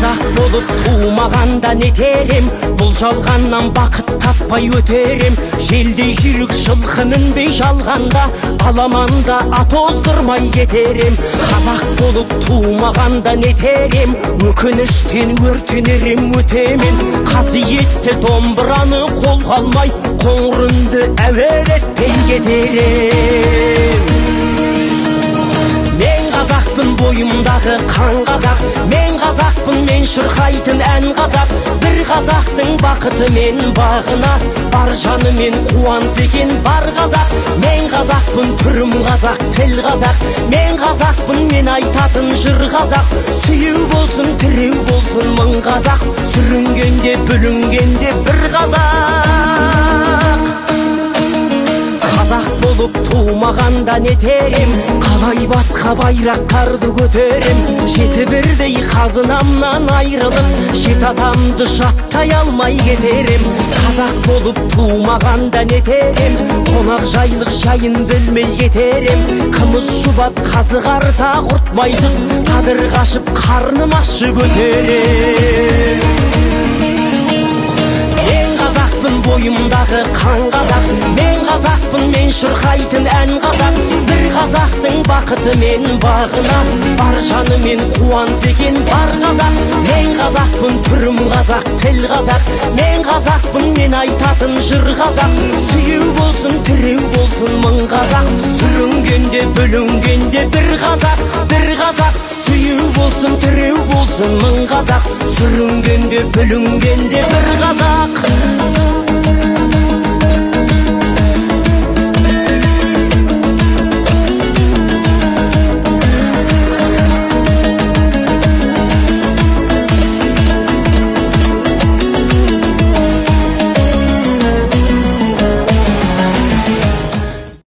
Қазақ болып туымағанда нетерем, бұл жалғаннан бақыт таппай өтерем. Желдей жүрік жылқы мінбей жалғанда, аламанда ат оздырмай кетерем. Қазақ болып туымағанда нетерем, өкініштен өртенерем өтемен. Қасиетті домбыраны қолға алмай, қоңыр үнді әуелетпен кетерем. Мен қазақпын, бойымдағы қан қазақ, мен қазақпын, мен шырқайтын ән қазақ. Бір қазақтың бақыты мен бағына, бар жанымен қуанса екен бар қазақ. Мен қазақпын, түрім қазақ, тіл қазақ, мен қазақпын, мен айтатын жыр қазақ. Сүйеу болсын, тіреу болсын мың қазақ, сүрінгенде бүлінгенде бір қазақ. Қазақ болып туымағанда нетерем, қалай басқа байрақтарды көтерем. Жеті бірдей қазынамнан айрылып, жет атамды жаттай алмай кетерем. Қазақ болып туымағанда нетерем, қонақ жайлық жайын білмей кетерем. Қымыз шұбат қазы қарта құртмайсыз, қадыр қашып қарным ашып өтерем. Бойымдағы қан қазақ, мен қазақпын, мен шырқайтын ән қазақ. Бір қазақтың бақыты мен бағына, бар жанымен қуанса екен бар қазақ. Мен қазақпын, түрім қазақ, тіл қазақ, мен қазақпын, мен айтатын жыр қазақ. Сүйеу болсын, тіреу болсын мың қазақ, сүрінгенде бүлінгенде бір қазақ, бір қазақ. Сүйеу болсын, тіреу болсын мың қазақ, сүрінгенде бүлінгенде бір қазақ.